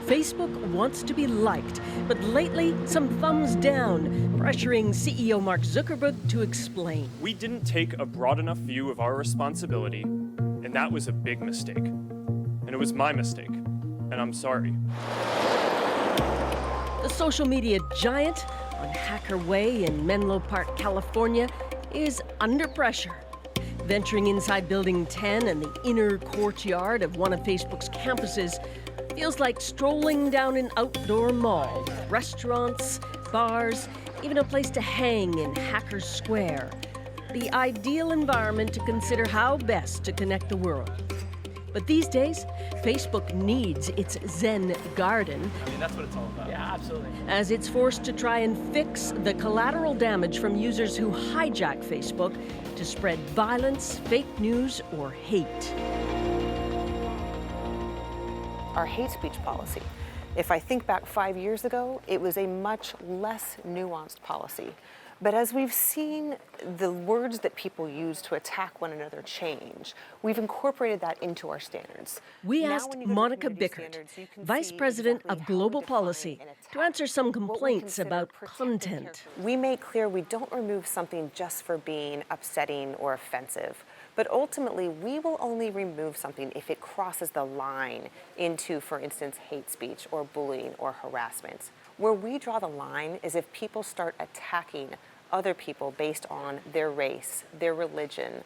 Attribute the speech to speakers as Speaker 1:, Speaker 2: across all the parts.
Speaker 1: Facebook wants to be liked, but lately, some thumbs down, pressuring CEO Mark Zuckerberg to explain.
Speaker 2: We didn't take a broad enough view of our responsibility, and that was a big mistake. And it was my mistake, and I'm sorry.
Speaker 1: The social media giant on Hacker Way in Menlo Park, California, is under pressure. Venturing inside Building 10 and the inner courtyard of one of Facebook's campuses feels like strolling down an outdoor mall. Restaurants, bars, even a place to hang in Hackers Square. The ideal environment to consider how best to connect the world. But these days, Facebook needs its Zen garden.
Speaker 3: I mean, that's what it's all about. Yeah, absolutely.
Speaker 1: As it's forced to try and fix the collateral damage from users who hijack Facebook to spread violence, fake news, or hate.
Speaker 4: Our hate speech policy, if I think back 5 years ago, it was a much less nuanced policy. But as we've seen the words that people use to attack one another change, we've incorporated that into our standards.
Speaker 1: We asked Monica Bickert, Vice President of Global Policy, to answer some complaints about content.
Speaker 4: We make clear we don't remove something just for being upsetting or offensive. But ultimately, we will only remove something if it crosses the line into, for instance, hate speech or bullying or harassment. Where we draw the line is if people start attacking other people based on their race, their religion,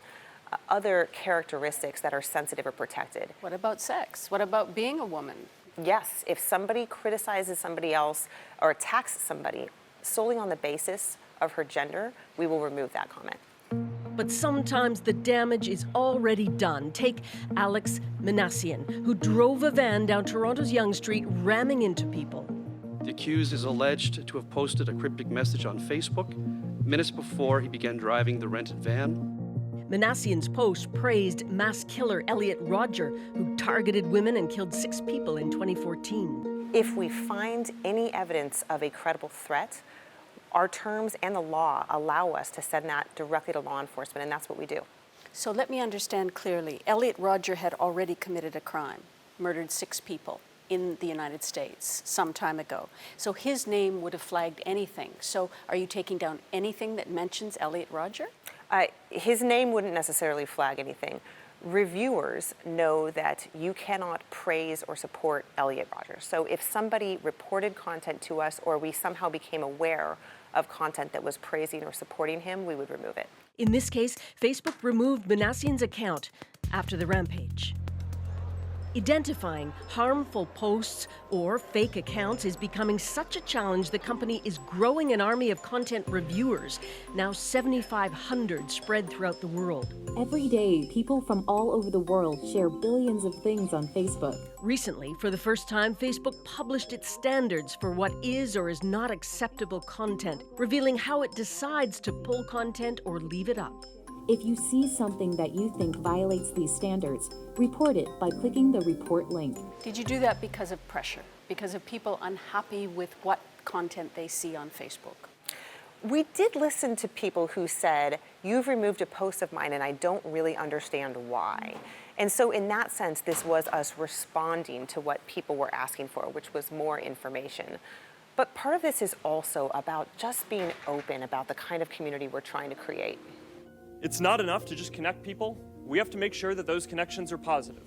Speaker 4: other characteristics that are sensitive or protected.
Speaker 5: What about sex? What about being a woman?
Speaker 4: Yes, if somebody criticizes somebody else or attacks somebody solely on the basis of her gender, we will remove that comment.
Speaker 1: But sometimes the damage is already done. Take Alex Minassian, who drove a van down Toronto's Yonge Street, ramming into people.
Speaker 6: The accused is alleged to have posted a cryptic message on Facebook minutes before he began driving the rented van.
Speaker 1: Minassian's post praised mass killer Elliot Rodger, who targeted women and killed 6 people in 2014.
Speaker 4: If we find any evidence of a credible threat, our terms and the law allow us to send that directly to law enforcement, and that's what we do.
Speaker 5: So let me understand clearly. Elliot Rodger had already committed a crime, murdered 6 people in the United States some time ago. So his name would have flagged anything. So are you taking down anything that mentions Elliot Rodger?
Speaker 4: His name wouldn't necessarily flag anything. Reviewers know that you cannot praise or support Elliot Rodger. So if somebody reported content to us or we somehow became aware of content that was praising or supporting him, we would remove it.
Speaker 1: In this case, Facebook removed Minassian's account after the rampage. Identifying harmful posts or fake accounts is becoming such a challenge the company is growing an army of content reviewers, now 7,500 spread throughout the world.
Speaker 7: Every day, people from all over the world share billions of things on Facebook.
Speaker 1: Recently, for the first time, Facebook published its standards for what is or is not acceptable content, revealing how it decides to pull content or leave it up.
Speaker 7: If you see something that you think violates these standards, report it by clicking the report link.
Speaker 5: Did you do that because of pressure? Because of people unhappy with what content they see on Facebook?
Speaker 4: We did listen to people who said, you've removed a post of mine and I don't really understand why. And so in that sense, this was us responding to what people were asking for, which was more information. But part of this is also about just being open about the kind of community we're trying to create.
Speaker 2: It's not enough to just connect people. We have to make sure that those connections are positive.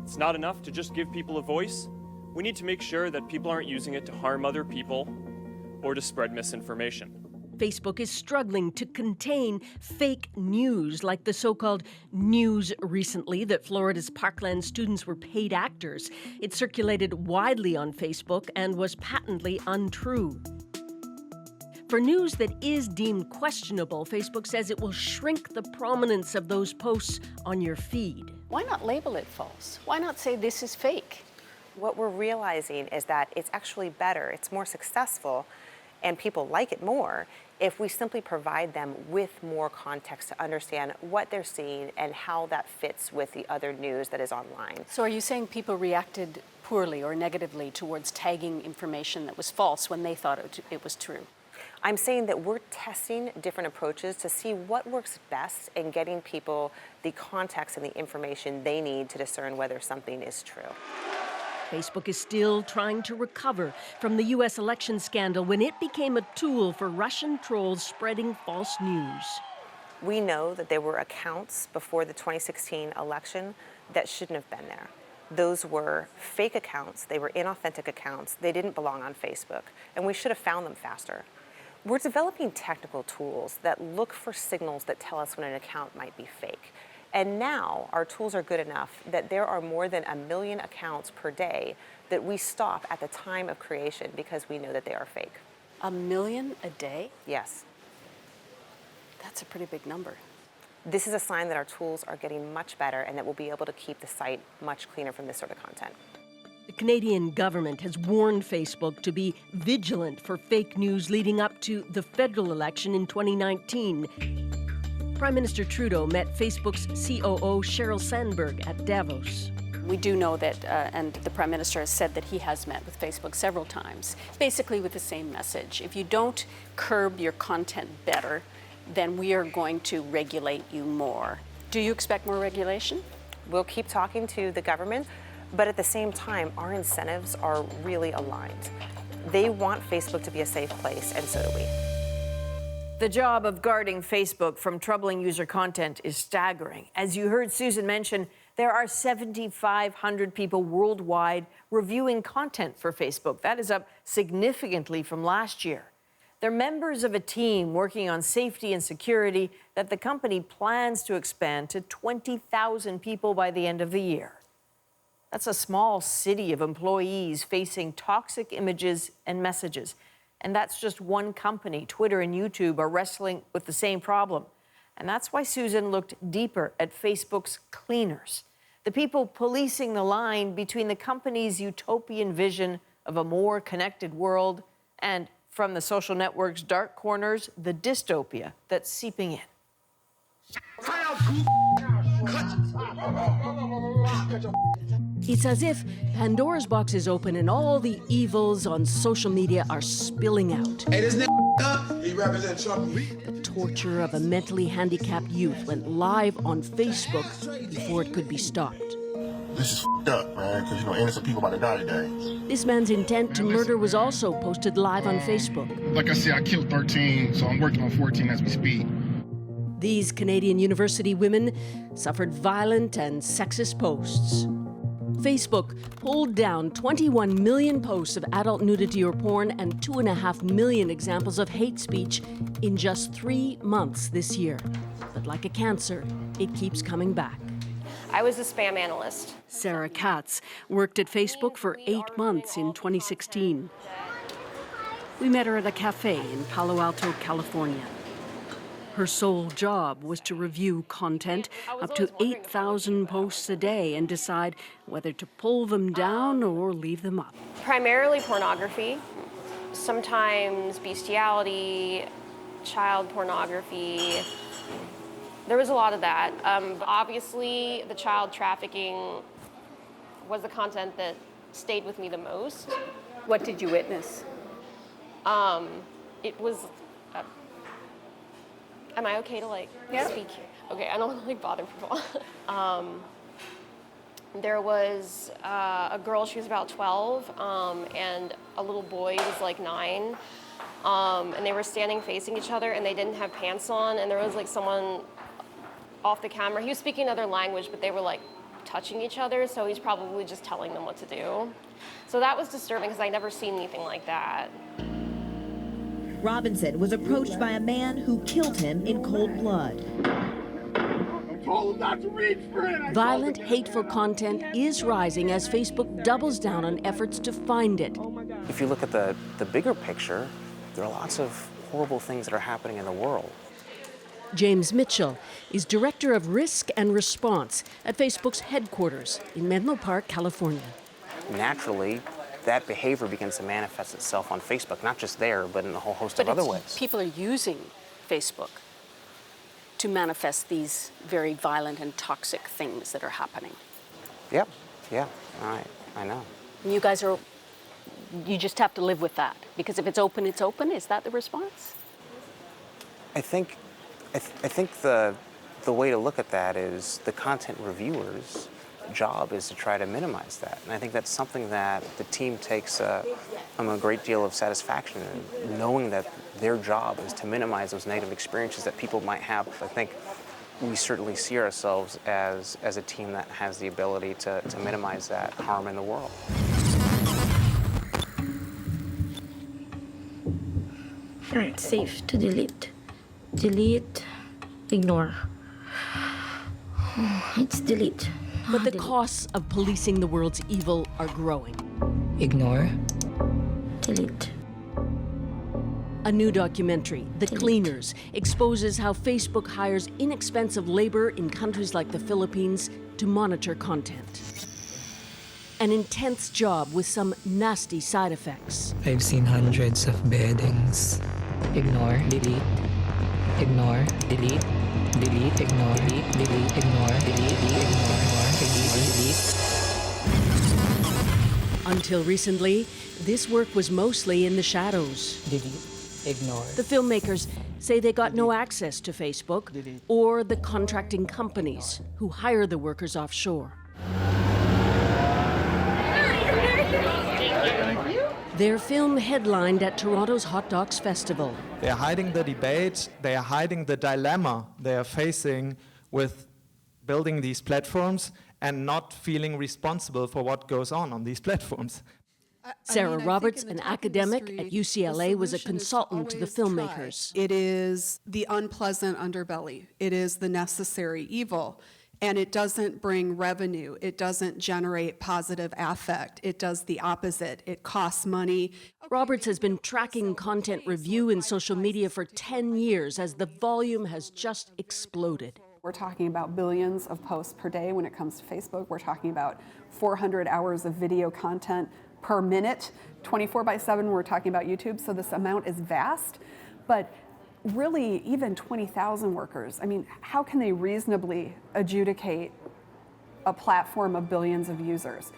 Speaker 2: It's not enough to just give people a voice. We need to make sure that people aren't using it to harm other people or to spread misinformation.
Speaker 1: Facebook is struggling to contain fake news, like the so-called news recently that Florida's Parkland students were paid actors. It circulated widely on Facebook and was patently untrue. For news that is deemed questionable, Facebook says it will shrink the prominence of those posts on your feed.
Speaker 5: Why not label it false? Why not say this is fake?
Speaker 4: What we're realizing is that it's actually better, it's more successful, and people like it more if we simply provide them with more context to understand what they're seeing and how that fits with the other news that is online.
Speaker 5: So are you saying people reacted poorly or negatively towards tagging information that was false when they thought it was true?
Speaker 4: I'm saying that we're testing different approaches to see what works best in getting people the context and the information they need to discern whether something is true.
Speaker 1: Facebook is still trying to recover from the U.S. election scandal when it became a tool for Russian trolls spreading false news.
Speaker 4: We know that there were accounts before the 2016 election that shouldn't have been there. Those were fake accounts, they were inauthentic accounts, they didn't belong on Facebook, and we should have found them faster. We're developing technical tools that look for signals that tell us when an account might be fake. And now our tools are good enough that there are more than 1 million accounts per day that we stop at the time of creation because we know that they are fake.
Speaker 5: 1 million a day?
Speaker 4: Yes.
Speaker 5: That's a pretty big number.
Speaker 4: This is a sign that our tools are getting much better and that we'll be able to keep the site much cleaner from this sort of content.
Speaker 1: The Canadian government has warned Facebook to be vigilant for fake news leading up to the federal election in 2019. Prime Minister Trudeau met Facebook's COO Sheryl Sandberg at Davos.
Speaker 5: We do know that, and the Prime Minister has said that he has met with Facebook several times, basically with the same message. If you don't curb your content better, then we are going to regulate you more. Do you expect more regulation?
Speaker 4: We'll keep talking to the government, but at the same time, our incentives are really aligned. They want Facebook to be a safe place, and so do we.
Speaker 8: The job of guarding Facebook from troubling user content is staggering. As you heard Susan mention, there are 7,500 people worldwide reviewing content for Facebook. That is up significantly from last year. They're members of a team working on safety and security that the company plans to expand to 20,000 people by the end of the year. That's a small city of employees facing toxic images and messages. And that's just one company. Twitter and YouTube are wrestling with the same problem. And that's why Susan looked deeper at Facebook's cleaners, the people policing the line between the company's utopian vision of a more connected world and, from the social network's dark corners, the dystopia that's seeping in.
Speaker 1: It's as if Pandora's box is open and all the evils on social media are spilling out.
Speaker 9: Hey, this nigga, he represents Trump.
Speaker 1: The torture of a mentally handicapped youth went live on Facebook before it could be stopped.
Speaker 9: This is up, man, because, innocent people about to die today.
Speaker 1: This man's intent to murder was also posted live on Facebook.
Speaker 10: Like I said, I killed 13, so I'm working on 14 as we speak.
Speaker 1: These Canadian university women suffered violent and sexist posts. Facebook pulled down 21 million posts of adult nudity or porn and 2.5 million examples of hate speech in just 3 months this year. But like a cancer, it keeps coming back.
Speaker 11: I was a spam analyst.
Speaker 1: Sarah Katz worked at Facebook for 8 months in 2016. We met her at a cafe in Palo Alto, California. Her sole job was to review content, up to 8,000 posts a day, and decide whether to pull them down or leave them up.
Speaker 11: Primarily pornography, sometimes bestiality, child pornography. There was a lot of that. Obviously, the child trafficking was the content that stayed with me the most.
Speaker 5: What did you witness?
Speaker 11: It was... Am I okay to speak? Okay, I don't want to bother people. There was a girl, she was about 12, and a little boy was 9. And they were standing facing each other and they didn't have pants on, and there was someone off the camera. He was speaking another language, but they were touching each other, so he's probably just telling them what to do. So that was disturbing because I'd never seen anything like that.
Speaker 12: Robinson was approached by a man who killed him in cold blood.
Speaker 1: Violent, hateful content is rising as Facebook doubles down on efforts to find it.
Speaker 13: If you look at the bigger picture, there are lots of horrible things that are happening in the world.
Speaker 1: James Mitchell is Director of Risk and Response at Facebook's headquarters in Menlo Park, California.
Speaker 13: Naturally, that behavior begins to manifest itself on Facebook, not just there, but in a whole host of other ways.
Speaker 5: People are using Facebook to manifest these very violent and toxic things that are happening.
Speaker 13: Yep, yeah, I know.
Speaker 5: And you guys you just have to live with that, because if it's open, it's open. Is that the response?
Speaker 13: I think the way to look at that is the content reviewers job is to try to minimize that. And I think that's something that the team takes a great deal of satisfaction in, knowing that their job is to minimize those negative experiences that people might have. I think we certainly see ourselves as a team that has the ability to minimize that harm in the world.
Speaker 14: Alright, safe to delete. Delete, ignore. It's delete.
Speaker 1: But the costs of policing the world's evil are growing.
Speaker 14: Ignore. Delete.
Speaker 1: A new documentary, The Cleaners, exposes how Facebook hires inexpensive labor in countries like the Philippines to monitor content. An intense job with some nasty side effects.
Speaker 15: I've seen hundreds of beheadings. Ignore, delete, ignore, delete, delete, ignore, delete, delete, ignore, delete, ignore, delete.
Speaker 1: Until recently, this work was mostly in the shadows.
Speaker 15: Delete, ignore.
Speaker 1: The filmmakers say they got no access to Facebook or the contracting companies who hire the workers offshore. Their film headlined at Toronto's Hot Docs Festival.
Speaker 16: They are hiding the debate, they are hiding the dilemma they are facing with building these platforms and not feeling responsible for what goes on these platforms.
Speaker 1: Sarah Roberts, an academic at UCLA, was a consultant to the filmmakers.
Speaker 17: It is the unpleasant underbelly. It is the necessary evil. And it doesn't bring revenue. It doesn't generate positive affect. It does the opposite. It costs money.
Speaker 1: Roberts has been tracking content review in social media for 10 years as the volume has just exploded.
Speaker 17: We're talking about billions of posts per day when it comes to Facebook. We're talking about 400 hours of video content per minute, 24/7. We're talking about YouTube, so this amount is vast. But really, even 20,000 workers, I mean, how can they reasonably adjudicate a platform of billions of users?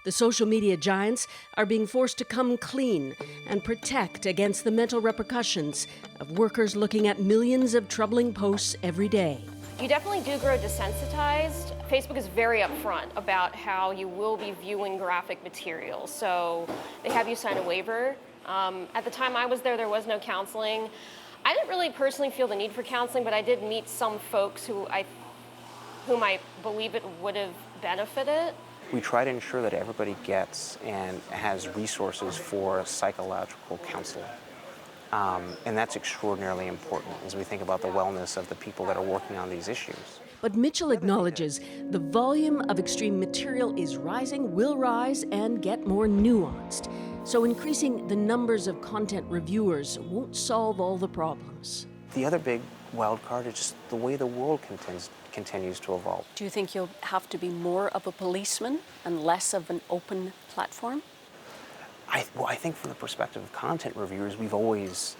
Speaker 1: The social media giants are being forced to come clean and protect against the mental repercussions of workers looking at millions of troubling posts every day.
Speaker 11: You definitely do grow desensitized. Facebook is very upfront about how you will be viewing graphic material. So they have you sign a waiver. At the time I was there was no counseling. I didn't really personally feel the need for counseling, but I did meet some folks whom I believe it would have benefited.
Speaker 13: We try to ensure that everybody gets and has resources for psychological counseling. And that's extraordinarily important as we think about the wellness of the people that are working on these issues.
Speaker 1: But Mitchell acknowledges the volume of extreme material is rising, will rise, and get more nuanced. So increasing the numbers of content reviewers won't solve all the problems.
Speaker 13: The other big wild card is just the way the world continues to evolve.
Speaker 5: Do you think you'll have to be more of a policeman and less of an open platform?
Speaker 13: I think from the perspective of content reviewers, we've always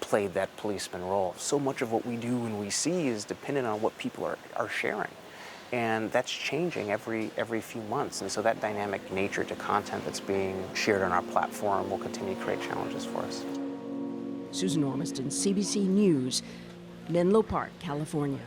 Speaker 13: played that policeman role. So much of what we do and we see is dependent on what people are sharing. And that's changing every few months. And so that dynamic nature to content that's being shared on our platform will continue to create challenges for us.
Speaker 1: Susan Ormiston, CBC News, Menlo Park, California.